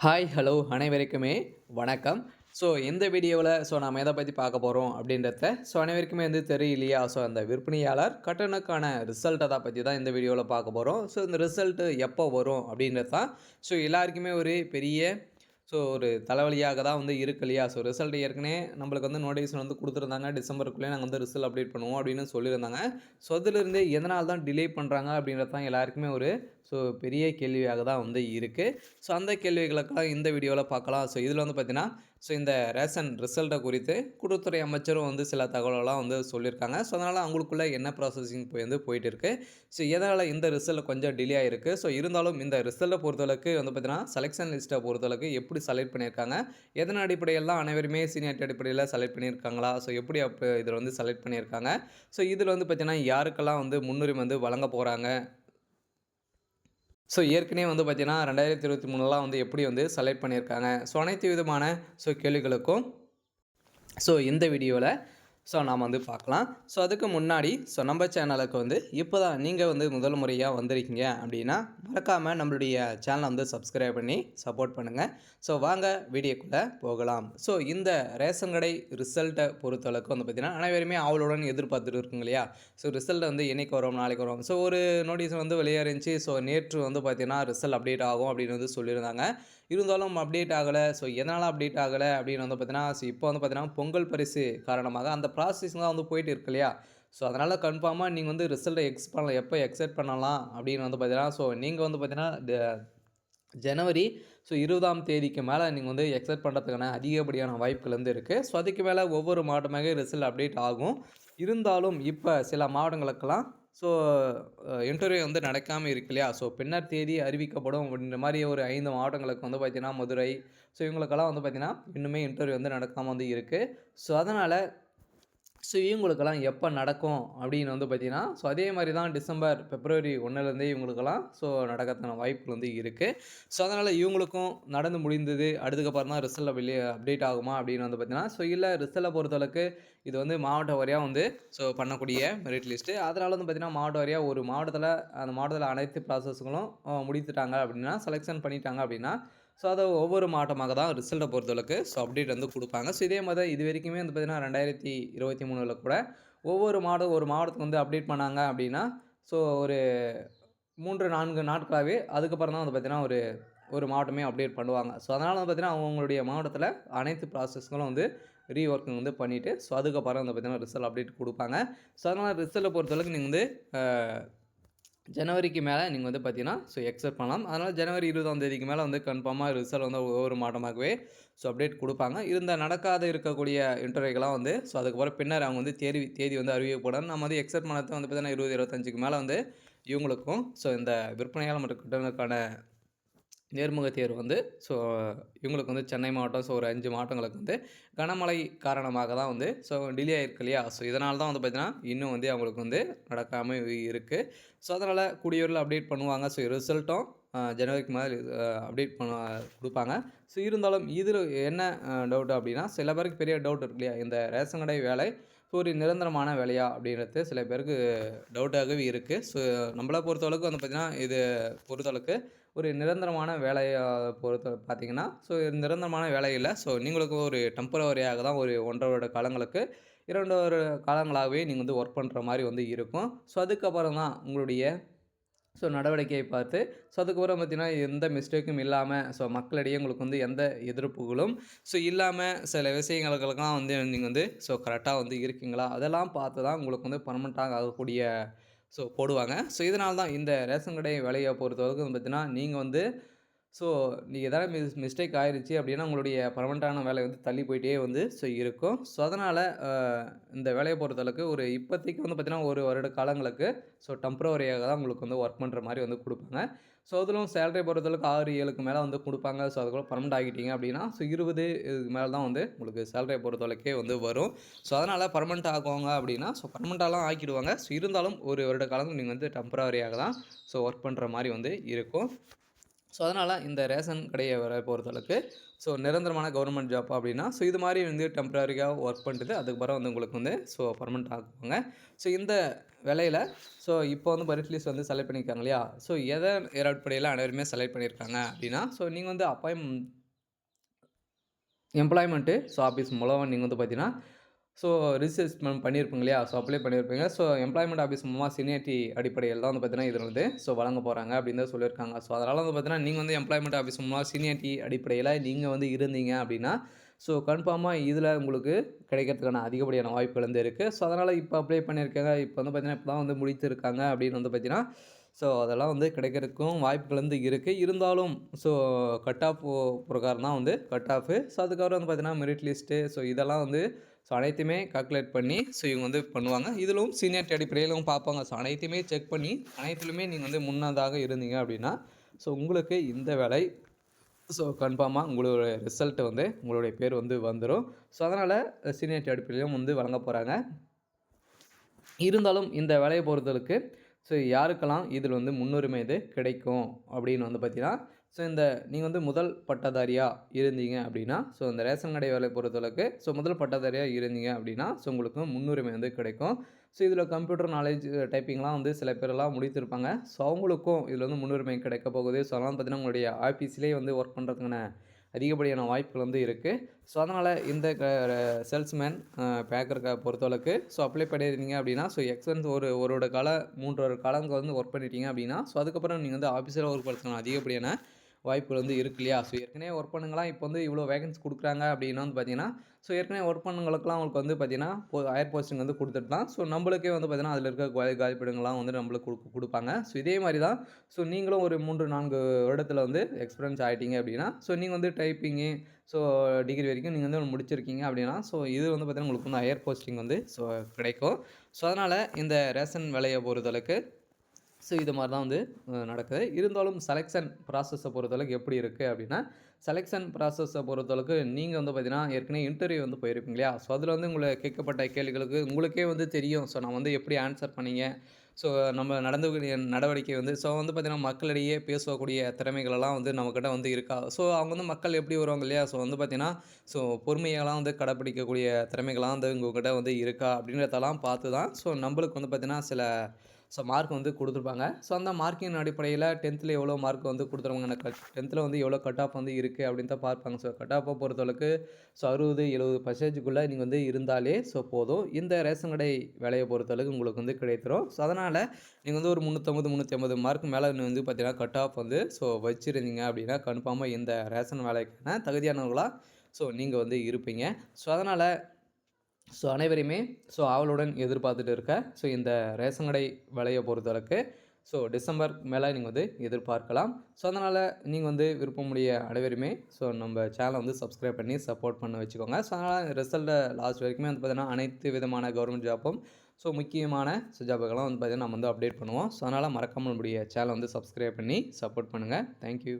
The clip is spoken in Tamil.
ஹாய், ஹலோ அனைவருக்குமே வணக்கம். இந்த வீடியோவில் நாம எதை பற்றி பார்க்க போகிறோம் அப்படின்றத அனைவருக்குமே வந்து தெரியலையா? அந்த விற்பனையாளர் கட்டணக்கான ரிசல்ட்டை தான் பற்றி தான் இந்த வீடியோவில் பார்க்க போகிறோம். இந்த ரிசல்ட்டு எப்போ வரும் அப்படின்றது தான் எல்லாருக்குமே ஒரு பெரிய ஒரு தலைவலியாக தான் வந்து இருக்கு இல்லையா? ரிசல்ட் ஏற்கனவே நம்மளுக்கு வந்து நோட்டிஃபிகேஷன் வந்து குடுத்துருந்தாங்க. டிசம்பருக்குள்ளே நாங்கள் வந்து ரிசல்ட் அப்டேட் பண்ணுவோம் அப்படின்னு சொல்லியிருந்தாங்க. அதிலிருந்து எதனால தான் டிலே பண்ணுறாங்க அப்படின்றது தான் எல்லாருக்குமே ஒரு பெரிய கேள்வியாக தான் வந்து இருக்கு. அந்த கேள்விகளுக்கெல்லாம் இந்த வீடியோவில் பார்க்கலாம். இதில வந்து பார்த்தீங்கன்னா, இந்த ரேஷன் ரிசல்ட்டை குறித்து கூட்டுறவுத்துறை அமைச்சரும் வந்து சில தகவலெல்லாம் வந்து சொல்லியிருக்காங்க. அதனால அவங்களுக்குள்ள என்ன ப்ராசஸிங் வந்து போயிட்டு இருக்கு. எதனால இந்த ரிசல்ட் கொஞ்சம் டிலே ஆயிருக்கு. இருந்தாலும் இந்த ரிசல்ட்டை பொறுத்தளவுக்கு வந்து பார்த்தீங்கன்னா, செலக்ஷன் லிஸ்ட்டை பொறுத்தளவுக்கு எப்படி செலக்ட் பண்ணியிருக்காங்க? எதன் அடிப்படையில் அனைவருமே சீனியாரிட்டி அடிப்படையில் செலக்ட் பண்ணியிருக்காங்களா? எப்படி இதில வந்து செலக்ட் பண்ணியிருக்காங்க? இதில வந்து பார்த்தீங்கன்னா, யாருக்கெல்லாம் வந்து முன்னுரிமை வந்து வழங்க போறாங்க? ஏற்கனவே வந்து பார்த்தீங்கன்னா, 2023லாம் வந்து எப்படி வந்து செலக்ட் பண்ணியிருக்காங்க? அனைத்து விதமான கேள்விகளுக்கும் இந்த வீடியோவில் நாம வந்து பார்க்கலாம். அதுக்கு முன்னாடி நம்ம சேனலுக்கு வந்து இப்போ தான் நீங்கள் வந்து முதல் முறையாக வந்திருக்கீங்க அப்படின்னா, மறக்காமல் நம்மளுடைய சேனலை வந்து சப்ஸ்கிரைப் பண்ணி சப்போர்ட் பண்ணுங்கள். வாங்க வீடியோக்குள்ளே போகலாம். இந்த ரேஷன் கடை ரிசல்ட்டை பொறுத்தளவுக்கு வந்து பார்த்திங்கன்னா, அனைவருமே ஆவலுடன் எதிர்பார்த்துட்டு இருக்குங்க இல்லையா? ரிசல்ட் வந்து என்னைக்கு வரும், நாளைக்கு வரும். ஒரு நோட்டீஸ் வந்து வெளியே இருந்துச்சு. நேற்று வந்து பார்த்திங்கன்னா, ரிசல்ட் அப்டேட் ஆகும் அப்படின்னு வந்து சொல்லியிருந்தாங்க. இருந்தாலும் அப்டேட் ஆகலை. எதனால் அப்டேட் ஆகலை அப்படின்னு வந்து பார்த்தீங்கன்னா, இப்போ வந்து பார்த்தீங்கன்னா, பொங்கல் பரிசு காரணமாக அந்த ப்ராசஸிங் தான் வந்து போயிட்டு இருக்கு இல்லையா? அதனால் கன்ஃபார்மாக நீங்கள் வந்து ரிசல்ட்டை பண்ணலாம். எப்போ எக்ஸ்பெக்ட் பண்ணலாம் அப்படின்னு வந்து பார்த்தீங்கன்னா, நீங்கள் வந்து பார்த்தீங்கன்னா ஜனவரி 20ஆம் தேதிக்கு மேலே நீங்கள் வந்து எக்ஸ்பெக்ட் பண்ணுறதுக்கான அதிகப்படியான வாய்ப்புகள் வந்து இருக்குது. அதுக்கு மேலே ஒவ்வொரு மாவட்டமாக ரிசல்ட் அப்டேட் ஆகும். இருந்தாலும் இப்போ சில மாவட்டங்களுக்கெல்லாம் ஸோ இன்டர்வியூ வந்து நடக்காமல் இருக்கு இல்லையா? பின்னர் தேதி அறிவிக்கப்படும் அப்படின்ற மாதிரி ஒரு 5 மாவட்டங்களுக்கு வந்து பார்த்தீங்கன்னா, மதுரை இவங்களுக்கெல்லாம் வந்து பார்த்தீங்கன்னா, இன்னுமே இன்டர்வியூ வந்து நடக்காமல் வந்து இருக்குது. அதனால் இவங்களுக்கெல்லாம் எப்போ நடக்கும் அப்படின்னு வந்து பார்த்தீங்கன்னா, அதே மாதிரி தான் டிசம்பர், பிப்ரவரி 1லேருந்தே இவங்களுக்கெல்லாம் நடக்கிறதுக்கான வாய்ப்புகள் வந்து இருக்குது. அதனால் இவங்களுக்கும் நடந்து முடிந்தது. அதுக்கப்புறம் தான் ரிசல்ட் வெளியே அப்டேட் ஆகுமா அப்படின்னு வந்து பார்த்தீங்கன்னா, இல்லை ரிசல்ட்டை பொறுத்தளவுக்கு இது வந்து மாவட்ட வாரியாக வந்து பண்ணக்கூடிய மெரிட் லிஸ்ட்டு. அதனால் வந்து பார்த்தீங்கன்னா, மாவட்ட வாரியாக ஒரு மாவட்டத்தில் அந்த மாவட்டத்தில் அனைத்து ப்ராசஸ்களும் முடித்துட்டாங்க அப்படின்னா, செலெக்ஷன் பண்ணிட்டாங்க அப்படின்னா, அதை ஒவ்வொரு மாவட்டமாக தான் ரிசல்ட்டை பொறுத்தளவுக்கு அப்டேட் வந்து கொடுப்பாங்க. இதே மாதிரி தான் இது வரைக்குமே வந்து பார்த்தீங்கன்னா, 2023ல் கூட ஒவ்வொரு ஒரு மாவட்டத்துக்கு வந்து அப்டேட் பண்ணாங்க அப்படின்னா, ஒரு 3, 4 நாட்களாகவே அதுக்கப்புறம் தான் வந்து பார்த்தீங்கன்னா, ஒரு மாவட்டமே அப்டேட் பண்ணுவாங்க. அதனால் வந்து பார்த்தீங்கன்னா, அவங்களுடைய மாவட்டத்தில் அனைத்து ப்ராசஸ்களும் வந்து ரீஒர்க்கிங் வந்து பண்ணிவிட்டு, அதுக்கப்புறம் வந்து பார்த்தீங்கன்னா, ரிசல்ட் அப்டேட் கொடுப்பாங்க. அதனால் ரிசல்ட்டை பொறுத்தளவுக்கு நீங்கள் வந்து ஜனவரிக்கு மேலே நீங்கள் வந்து பார்த்தீங்கன்னா, எக்ஸ்பெக்ட் பண்ணலாம். அதனால் ஜனவரி 20ஆம் தேதிக்கு மேலே வந்து கன்ஃபார்மாக ரிசல்ட் வந்து ஒவ்வொரு மாவட்டமாகவே அப்டேட் கொடுப்பாங்க. நடக்காத இருக்கக்கூடிய இன்டர்வியூக்கெல்லாம் வந்து அதுக்கப்புறம் பின்னர் அவங்க வந்து தேதி வந்து அறிவிக்கப்படும். நம்ம வந்து எக்ஸ்பெக்ட் பண்ணது வந்து பார்த்தீங்கன்னா, 20, 25க்கு மேலே வந்து இவங்களுக்கும் இந்த விற்பனையாளர் மற்றும் கட்டணக்கான நேர்முக தேர்வு வந்து இவங்களுக்கு வந்து சென்னை மாவட்டம் ஒரு 5 மாவட்டங்களுக்கு வந்து கனமழை காரணமாக தான் வந்து டிலே ஆயிருக்கு இல்லையா? இதனால தான் வந்து பார்த்தீங்கன்னா, இன்னும் வந்து அவங்களுக்கு வந்து நடக்காமல் இருக்குது. அதனால் கூடிய விரைவில் அப்டேட் பண்ணுவாங்க. ரிசல்ட்டும் ஜனவரிக்கு மேலே அப்டேட் கொடுப்பாங்க. இருந்தாலும் இதில் என்ன டவுட் அப்படின்னா, சில பேருக்கு பெரிய டவுட் இருக்கு இல்லையா? இந்த ரேஷன் கடை வேலை ஒரு நிரந்தரமான வேலையா அப்படின்றது சில பேருக்கு டவுட்டாகவே இருக்குது. நம்மளை பொறுத்தளவுக்கு வந்து பார்த்திங்கன்னா, இது பொறுத்தளவுக்கு ஒரு நிரந்தரமான வேலையை பார்த்தீங்கன்னா, நிரந்தரமான வேலை இல்ல. நீங்களுக்கு ஒரு டெம்பரவரியாக தான் ஒரு 1 1/2 வருட காலங்களுக்கு 2 1 காலங்களாகவே நீங்கள் வந்து ஒர்க் பண்ணுற மாதிரி வந்து இருக்கும். அதுக்கப்புறம் தான் உங்களுடைய நடவடிக்கையை பார்த்து அதுக்கப்புறம் பார்த்தீங்கன்னா, எந்த மிஸ்டேக்கும் இல்லாமல் மக்களிடையே உங்களுக்கு வந்து எந்த எதிர்ப்புகளும் இல்லாமல் சில விஷயங்களுக்கெல்லாம் வந்து நீங்கள் வந்து கரெக்டாக வந்து இருக்கீங்களா? அதெல்லாம் பார்த்து தான் உங்களுக்கு வந்து பர்மனெண்ட்டாக ஆகக்கூடிய போடுவாங்க. இதனால தான் இந்த ரேஷன் கடை வேலையை பொறுத்தவரைக்கும் வந்து பார்த்தீங்கன்னா, நீங்கள் வந்து நீங்கள் எதாவது மிஸ்டேக் ஆயிருச்சு அப்படின்னா, உங்களுடைய பர்மனெண்ட்டான வேலை வந்து தள்ளி போயிட்டே வந்து இருக்கும். அதனால் இந்த வேலையை பொறுத்தளவுக்கு ஒரு இப்போதைக்கு வந்து பார்த்தீங்கன்னா, 1 வருட காலங்களுக்கு டெம்பரவரியாக தான் உங்களுக்கு வந்து ஒர்க் பண்ணுற மாதிரி வந்து கொடுப்பாங்க. அதிலும் சேலரி பொறுத்தளவுக்கு 6, 7க்கு மேலே வந்து கொடுப்பாங்க. அதுக்குள்ள பர்மனெண்ட் ஆகிட்டீங்க அப்படின்னா, 20 இதுக்கு மேலே தான் வந்து உங்களுக்கு சேலரியை பொறுத்தளவுக்கே வந்து வரும். அதனால் பர்மனெண்ட் ஆக்குவாங்க அப்படின்னா, பர்மனெண்ட்டாலாம் ஆக்கிடுவாங்க. இருந்தாலும் 1 வருட காலம் நீங்கள் வந்து டெம்பரவரியாக தான் ஒர்க் பண்ணுற மாதிரி வந்து இருக்கும். அதனால் இந்த ரேஷன் கடையை பொறுத்தளவுக்கு நிரந்தரமான கவர்மெண்ட் ஜாப் அப்படின்னா, இது மாதிரி வந்து டெம்பரரியாக ஒர்க் பண்ணிட்டு அதுக்கப்புறம் வந்து உங்களுக்கு வந்து பர்மனெண்ட் ஆக்குவாங்க. இந்த வேலையில் ஸோ இப்போ வந்து மெரிட் லிஸ்ட் வந்து செலக்ட் பண்ணியிருக்காங்க இல்லையா? ஸோ எதன் அடிப்படையில் அனைவருமே செலக்ட் பண்ணியிருக்காங்க அப்படின்னா, ஸோ நீங்கள் வந்து எம்ப்ளாய்மெண்ட்டு ஸோ ஆஃபீஸ் மூலமா நீங்க வந்து பார்த்தீங்கன்னா, ஸோ ரிஜிஸ்ட்ரேஷன் பண்ணியிருப்பீங்க இல்லையா? ஸோ அப்ளை பண்ணியிருப்பீங்க. ஸோ எம்ப்ளாய்மெண்ட் ஆஃபீஸ் மூலமா சீனியாரிட்டி அடிப்படையில் தான் வந்து பார்த்தீங்கன்னா, இதில வந்து ஸோ வழங்க போறாங்க அப்படின்னு தான் சொல்லியிருக்காங்க. ஸோ அதனால வந்து பார்த்தீங்கன்னா, நீங்க வந்து எம்ப்ளாய்மெண்ட் ஆஃபீஸ் மூலமா சீனியாரிட்டி அடிப்படையில நீங்க வந்து இருந்தீங்க அப்படின்னா, ஸோ கன்ஃபார்மா இதில உங்களுக்கு கிடைக்கிறதுக்கான அதிகப்படியான வாய்ப்புகள் வந்து இருக்கு. ஸோ அதனால இப்ப அப்ளை பண்ணியிருக்காங்க. இப்ப வந்து பார்த்தீங்கன்னா, இப்ப தான் வந்து முடித்திருக்காங்க அப்படின்னு வந்து பார்த்தீங்கன்னா, ஸோ அதெல்லாம் வந்து கிடைக்கிறதுக்கும் வாய்ப்புகள் வந்து இருக்கு. இருந்தாலும் ஸோ கட் ஆஃப் பிரகாரம் தான் வந்து கட் ஆஃபு. ஸோ அதுக்கப்புறம் வந்து பார்த்தீங்கன்னா, மெரிட் லிஸ்ட்டு ஸோ இதெல்லாம் வந்து ஸோ அனைத்துமே கால்குலேட் பண்ணி ஸோ இவங்க வந்து பண்ணுவாங்க. இதிலும் சீனியாரிட்டி அடிப்படையிலும் பார்ப்பாங்க. ஸோ அனைத்தையுமே செக் பண்ணி அனைத்திலுமே நீங்க வந்து முன்னதாக இருந்தீங்க அப்படின்னா, ஸோ உங்களுக்கு இந்த வேலை ஸோ கன்ஃபார்மா உங்களோட ரிசல்ட் வந்து உங்களுடைய பேர் வந்து வந்துரும். ஸோ அதனால சீனியாரிட்டி அடிப்படையிலும் வந்து வழங்க போறாங்க. இருந்தாலும் இந்த வேலைய பொறுத்தளவுக்கு ஸோ யாருக்கெல்லாம் இதில் வந்து முன்னுரிமை இது கிடைக்கும் அப்படின்னு வந்து பார்த்தீங்கன்னா, ஸோ இந்த நீங்க வந்து முதல் பட்டதாரியா இருந்தீங்க அப்படின்னா, ஸோ இந்த ரேஷன் கடை வேலைய பொறுத்தளவுக்கு ஸோ முதல் பட்டதாரியா இருந்தீங்க அப்படின்னா, ஸோ உங்களுக்கு முன்னுரிமை வந்து கிடைக்கும். ஸோ இதில கம்ப்யூட்டர் நாலேட்ஜ் டைப்பிங்லாம் வந்து சில பேரெல்லாம் முடித்திருப்பாங்க. ஸோ அவங்களுக்கும் இதில வந்து முன்னுரிமை கிடைக்க போகுது. ஸோ அதனால பார்த்தீங்கன்னா, உங்களுடைய ஆஃபீஸ்லேயே வந்து ஒர்க் பண்ணுறதுக்கான அதிகப்படியான வாய்ப்புகள் வந்து இருக்கு. ஸோ அதனால இந்த சேல்ஸ்மேன் பேக்கர்க்க பொறுத்தளவுக்கு ஸோ அப்ளை பண்ணியிருந்தீங்க அப்படின்னா, ஸோ எக்ஸ்பீரியன்ஸ் ஒரு வருட கால 3 வருட காலம் வந்து ஒர்க் பண்ணிட்டீங்க அப்படின்னா, ஸோ அதுக்கப்புறம் நீங்க வந்து ஆஃபீஸில ஒர்க் பண்ணுறதுக்கான அதிகப்படியான வாய்ப்புகள் வந்து இருக்கு இல்லையா? ஸோ ஏற்கனவே ஒர்க் பண்ணவங்கலாம் இப்போ வந்து இவ்வளோ வேகன்சி குடுக்குறாங்க அப்படின்னா வந்து பார்த்தீங்கன்னா, ஸோ ஏற்கனவே ஒர்க் பண்ணவங்களுக்குலாம் அவங்களுக்கு வந்து பார்த்தீங்கன்னா, ஹையர் போஸ்டிங் வந்து குடுத்துட்டு தான் ஸோ நம்மளுக்கே வந்து பார்த்தீங்கன்னா, அதில இருக்க காலிப்படங்கள்லாம் வந்து நம்மளுக்கு குடுப்பாங்க. ஸோ இதே மாரி தான் ஸோ நீங்களும் ஒரு 3, 4 வருடத்தில வந்து எக்ஸ்பீரியன்ஸ் ஆயிட்டீங்க அப்படின்னா, ஸோ நீங்க வந்து டைப்பிங்கு ஸோ டிகிரி வரைக்கும் நீங்க வந்து முடிச்சிருக்கீங்க அப்படின்னா, ஸோ இது வந்து பார்த்தீங்கன்னா, உங்களுக்கு வந்து ஹையர் போஸ்டிங் வந்து ஸோ கிடைக்கும். ஸோ அதனால இந்த ரேஷன் வேலைய பொறுத்தளவுக்கு ஸோ இது மாரி தான் வந்து நடக்குது. இருந்தாலும் செலக்ஷன் ப்ராசஸ பொறுத்தளவுக்கு எப்படி இருக்கு அப்படின்னா, செலக்ஷன் ப்ராசஸ பொறுத்தளவுக்கு நீங்க வந்து பார்த்தீங்கன்னா, ஏற்கனவே இன்டர்வியூ வந்து போயிருப்பீங்க இல்லையா? ஸோ அதில வந்து உங்கள கேட்கப்பட்ட கேள்விகளுக்கு உங்களுக்கே வந்து தெரியும். ஸோ நான் வந்து எப்படி ஆன்சர் பண்ணீங்க? ஸோ நம்ம நடந்துக்கூடிய நடவடிக்கை வந்து ஸோ வந்து பார்த்தீங்கன்னா, மக்களிடையே பேசக்கூடிய திறமைகளெல்லாம் வந்து நம்மக்கிட்ட வந்து இருக்கா? ஸோ அவங்க வந்து மக்கள் எப்படி வருவாங்க இல்லையா? ஸோ வந்து பார்த்தீங்கன்னா, ஸோ பொறுமையெல்லாம் வந்து கடைப்பிடிக்கக்கூடிய திறமைகள்லாம் வந்து உங்ககிட்ட வந்து இருக்கா? அப்படின்றதெல்லாம் பார்த்து தான் ஸோ நம்பளுக்கு வந்து பார்த்தீங்கன்னா, சில ஸோ மார்க் வந்து குடுத்துருப்பாங்க. ஸோ அந்த மார்க்கின் அடிப்படையில 10த்ல எவ்வளோ மார்க் வந்து குடுத்துருவாங்க. எனக்கு 10த்ல வந்து எவ்வளோ கட் ஆஃப் வந்து இருக்கு அப்படின்னு தான் பார்ப்பாங்க. ஸோ கட் ஆஃப பொறுத்தளவுக்கு ஸோ 60, 70% நீங்க வந்து இருந்தாலே ஸோ போதும். இந்த ரேஷன் கடை வேலைய பொறுத்தளவுக்கு உங்களுக்கு வந்து கிடைத்துரும். ஸோ அதனால நீங்க வந்து ஒரு 350, 350 மார்க் மேல வந்து பார்த்தீங்கன்னா, கட் ஆஃப் வந்து ஸோ வச்சிருந்தீங்க அப்படின்னா, கன்ஃபார்மா இந்த ரேஷன் வேலைக்கான தகுதியானவர்களா ஸோ நீங்க வந்து இருப்பீங்க. ஸோ அதனால ஸோ அனைவரையுமே ஸோ ஆவலுடன் எதிர்பார்த்துட்டு இருக்க ஸோ இந்த ரேஷன் கடை வேலையை பொறுத்தளவுக்கு ஸோ டிசம்பர் மேலே நீங்கள் வந்து எதிர்பார்க்கலாம். ஸோ அதனால் நீங்கள் வந்து விருப்பமுடைய அனைவருமே ஸோ நம்ம சேனலை வந்து சப்ஸ்கிரைப் பண்ணி சப்போர்ட் பண்ண வச்சுக்கோங்க. ஸோ அதனால் ரிசல்ட்டை லாஸ்ட் வரைக்குமே வந்து பார்த்தீங்கன்னா அனைத்து விதமான கவர்மெண்ட் ஜாப்பும் ஸோ முக்கியமான ஜாபுக்கெல்லாம் வந்து பார்த்தீங்கன்னா நம்ம வந்து அப்டேட் பண்ணுவோம். ஸோ அதனால் மறக்காமல் நம்முடைய சேனலை வந்து சப்ஸ்கிரைப் பண்ணி சப்போர்ட் பண்ணுங்கள். தேங்க்யூ.